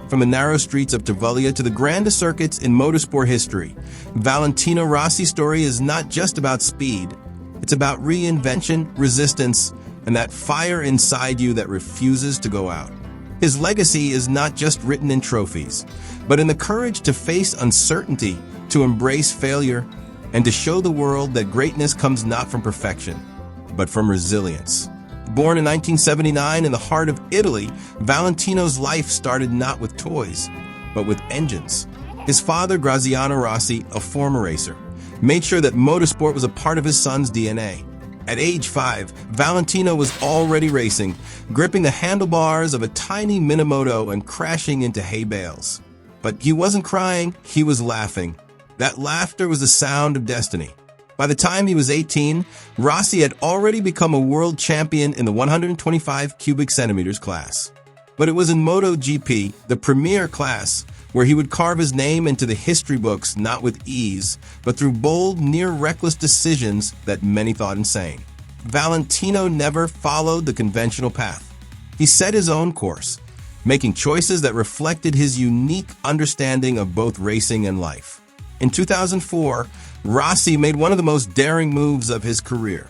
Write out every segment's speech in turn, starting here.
From the narrow streets of Tavullia to the grandest circuits in motorsport history, Valentino Rossi's story is not just about speed. It's about reinvention, resistance, and that fire inside you that refuses to go out. His legacy is not just written in trophies, but in the courage to face uncertainty, to embrace failure, and to show the world that greatness comes not from perfection, but from resilience. Born in 1979 in the heart of Italy, Valentino's life started not with toys, but with engines. His father, Graziano Rossi, a former racer, made sure that motorsport was a part of his son's DNA. At age 5, Valentino was already racing, gripping the handlebars of a tiny Minimoto and crashing into hay bales. But he wasn't crying, he was laughing. That laughter was the sound of destiny. By the time he was 18, Rossi had already become a world champion in the 125 cubic centimeters class. But it was in MotoGP, the premier class, where he would carve his name into the history books not with ease, but through bold, near-reckless decisions that many thought insane. Valentino never followed the conventional path. He set his own course, making choices that reflected his unique understanding of both racing and life. In 2004, Rossi made one of the most daring moves of his career.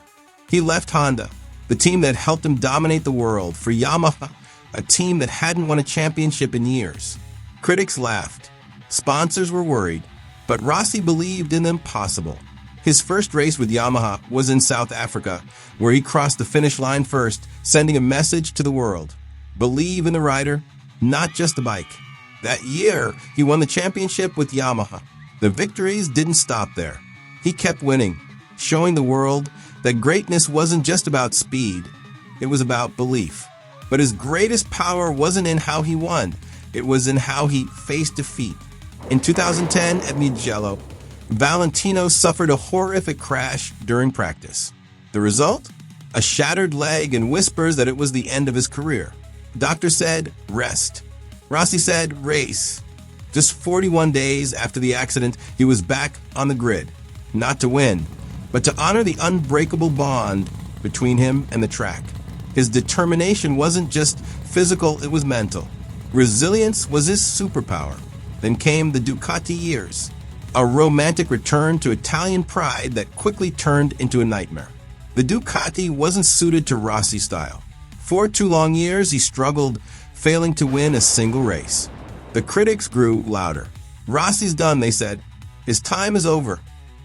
He left Honda, the team that helped him dominate the world, for Yamaha, a team that hadn't won a championship in years. Critics laughed, sponsors were worried, but Rossi believed in the impossible. His first race with Yamaha was in South Africa, where he crossed the finish line first, sending a message to the world. Believe in the rider, not just the bike. That year, he won the championship with Yamaha. The victories didn't stop there. He kept winning, showing the world that greatness wasn't just about speed, it was about belief. But his greatest power wasn't in how he won, it was in how he faced defeat. In 2010 at Mugello, Valentino suffered a horrific crash during practice. The result? A shattered leg and whispers that it was the end of his career. Doctor said, rest. Rossi said, race. Just 41 days after the accident, he was back on the grid, not to win, but to honor the unbreakable bond between him and the track. His determination wasn't just physical, it was mental. Resilience was his superpower. Then came the Ducati years, a romantic return to Italian pride that quickly turned into a nightmare. The Ducati wasn't suited to Rossi's style. For 2 long years, he struggled, failing to win a single race. The critics grew louder. Rossi's done, they said. His time is over.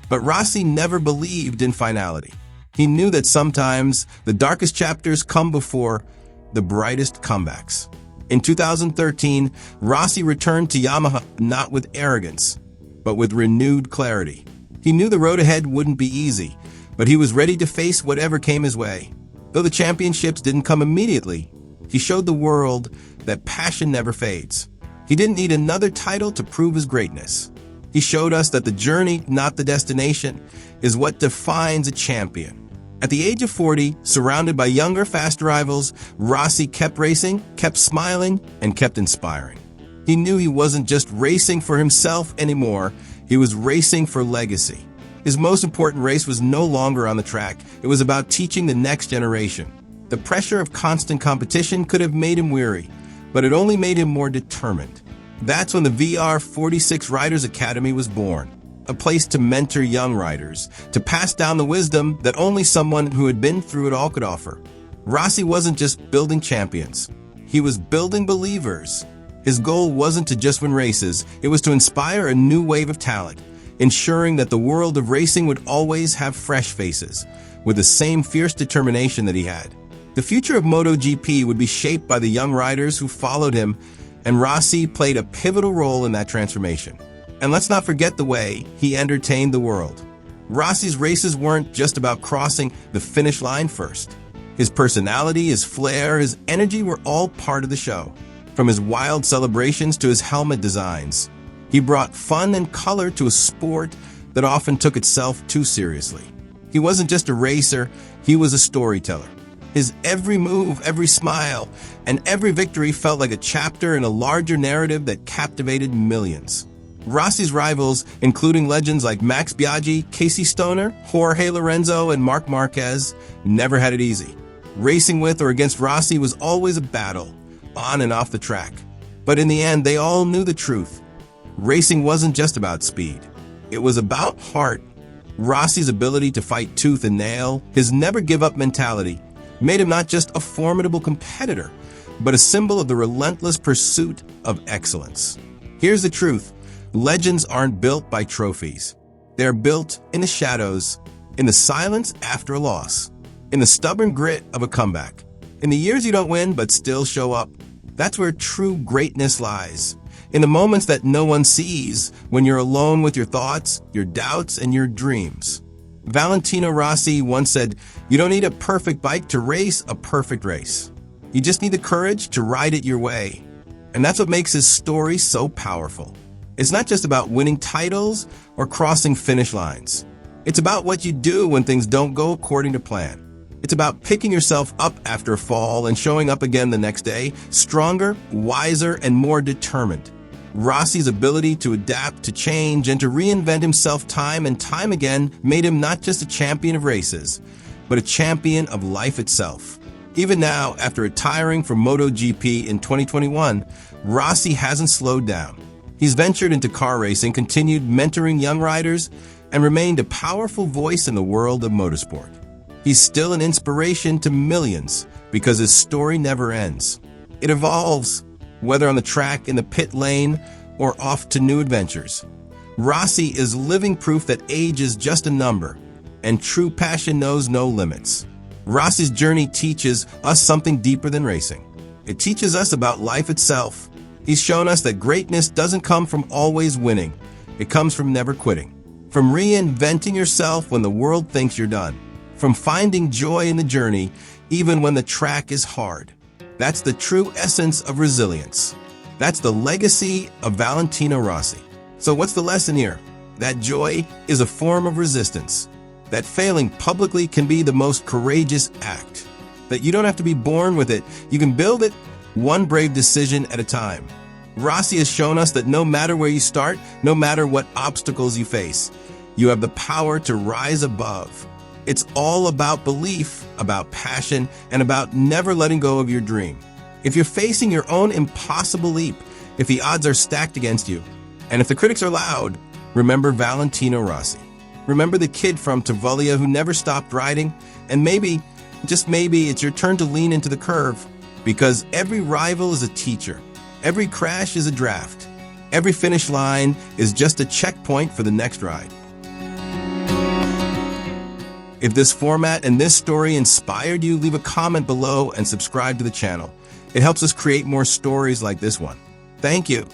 But Rossi never believed in finality. He knew that sometimes the darkest chapters come before the brightest comebacks. In 2013, Rossi returned to Yamaha not with arrogance, but with renewed clarity. He knew the road ahead wouldn't be easy, but he was ready to face whatever came his way. Though the championships didn't come immediately, he showed the world that passion never fades. He didn't need another title to prove his greatness. He showed us that the journey, not the destination, is what defines a champion. At the age of 40, surrounded by younger, faster rivals, Rossi kept racing, kept smiling, and kept inspiring. He knew he wasn't just racing for himself anymore, he was racing for legacy. His most important race was no longer on the track, it was about teaching the next generation. The pressure of constant competition could have made him weary, but it only made him more determined. That's when the VR46 Riders Academy was born, a place to mentor young riders, to pass down the wisdom that only someone who had been through it all could offer. Rossi wasn't just building champions, he was building believers. His goal wasn't to just win races, it was to inspire a new wave of talent, ensuring that the world of racing would always have fresh faces, with the same fierce determination that he had. The future of MotoGP would be shaped by the young riders who followed him, and Rossi played a pivotal role in that transformation. And let's not forget the way he entertained the world. Rossi's races weren't just about crossing the finish line first. His personality, his flair, his energy were all part of the show. From his wild celebrations to his helmet designs, he brought fun and color to a sport that often took itself too seriously. He wasn't just a racer, he was a storyteller. His every move, every smile, and every victory felt like a chapter in a larger narrative that captivated millions. Rossi's rivals, including legends like Max Biaggi, Casey Stoner, Jorge Lorenzo, and Marc Marquez, never had it easy. Racing with or against Rossi was always a battle, on and off the track. But in the end, they all knew the truth. Racing wasn't just about speed. It was about heart. Rossi's ability to fight tooth and nail, his never-give-up mentality, made him not just a formidable competitor, but a symbol of the relentless pursuit of excellence. Here's the truth. Legends aren't built by trophies. They're built in the shadows, in the silence after a loss, in the stubborn grit of a comeback, in the years you don't win but still show up. That's where true greatness lies. In the moments that no one sees, when you're alone with your thoughts, your doubts, and your dreams. Valentino Rossi once said, "You don't need a perfect bike to race a perfect race. You just need the courage to ride it your way." And that's what makes his story so powerful. It's not just about winning titles or crossing finish lines. It's about what you do when things don't go according to plan. It's about picking yourself up after a fall and showing up again the next day, stronger, wiser, and more determined. Rossi's ability to adapt, to change, and to reinvent himself time and time again made him not just a champion of races, but a champion of life itself. Even now, after retiring from MotoGP in 2021, Rossi hasn't slowed down. He's ventured into car racing, continued mentoring young riders, and remained a powerful voice in the world of motorsport. He's still an inspiration to millions because his story never ends. It evolves, whether on the track, in the pit lane, or off to new adventures. Rossi is living proof that age is just a number, and true passion knows no limits. Rossi's journey teaches us something deeper than racing. It teaches us about life itself. He's shown us that greatness doesn't come from always winning. It comes from never quitting, from reinventing yourself when the world thinks you're done, from finding joy in the journey even when the track is hard. That's the true essence of resilience. That's the legacy of Valentino Rossi. So what's the lesson here? That joy is a form of resistance. That failing publicly can be the most courageous act. That you don't have to be born with it. You can build it one brave decision at a time. Rossi has shown us that no matter where you start, no matter what obstacles you face, you have the power to rise above. It's all about belief, about passion, and about never letting go of your dream. If you're facing your own impossible leap, if the odds are stacked against you, and if the critics are loud, remember Valentino Rossi. Remember the kid from Tavolia who never stopped riding, and maybe, just maybe, it's your turn to lean into the curve, because every rival is a teacher. Every crash is a draft. Every finish line is just a checkpoint for the next ride. If this format and this story inspired you, leave a comment below and subscribe to the channel. It helps us create more stories like this one. Thank you.